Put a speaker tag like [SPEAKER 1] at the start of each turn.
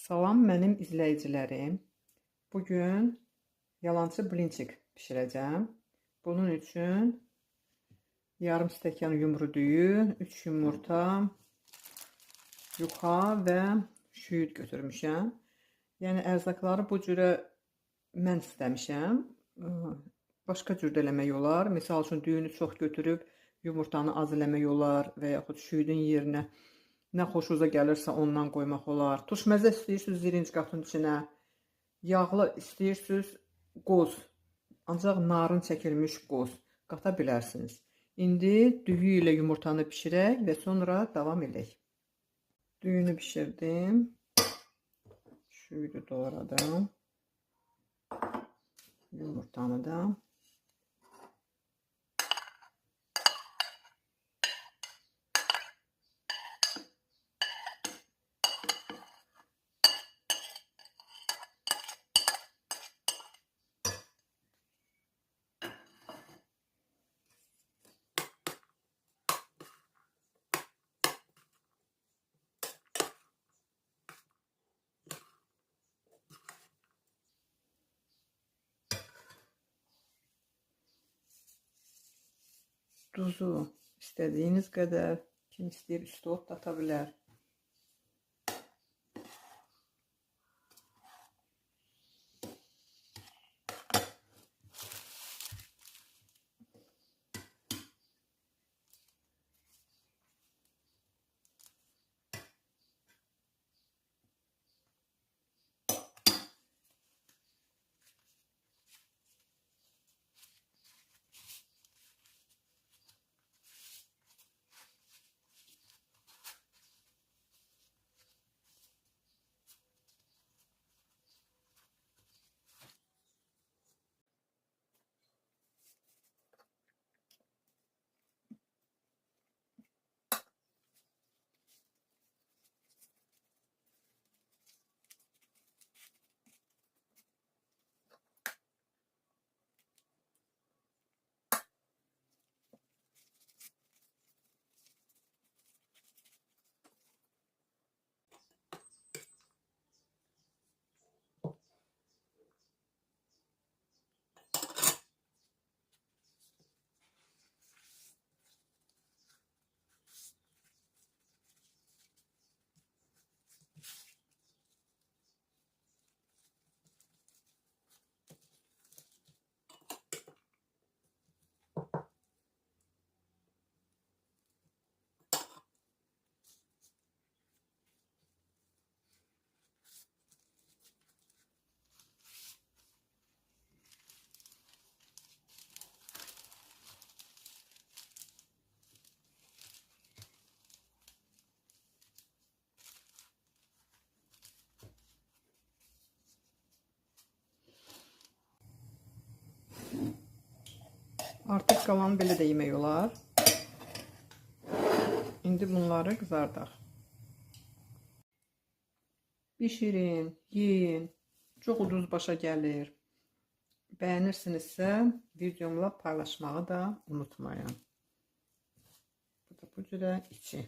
[SPEAKER 1] Salam mənim izləyicilərim. Bugün yalancı blinçik bişirəcəm. Bunun üçün yarım stəkan yumru düyü, 3 yumurta, yuxa və şüyüd götürmüşəm. Yəni ərzaqları bu cürə mən istəmişəm. Başqa cür də eləmək olar. Misal üçün düyünü çox götürüb yumurtanı az eləmək olar və yaxud şüyüdün yerinə nə xoşunuza gəlirsə ondan qoymaq olar. Tuşməzə istəyirsiniz zirinci qatın içinə. Yağlı istəyirsiniz qoz. Ancaq narın çəkilmiş qoz qata bilərsiniz. İndi düyü ilə yumurtanı bişirək və sonra davam edək. Düyünü bişirdim. Şüyüdü doğradım. Yumurtanı da. Duzu istədiyiniz qədər, kim istəyir üstə ot da ata bilər. Artıq qalanı belə də yemək olar. İndi bunları qızardaq. Bişirin, yeyin. Çox ucuz başa gəlir. Bəyənirsinizsə videomla paylaşmağı da unutmayın. Bu da bu cürə içi.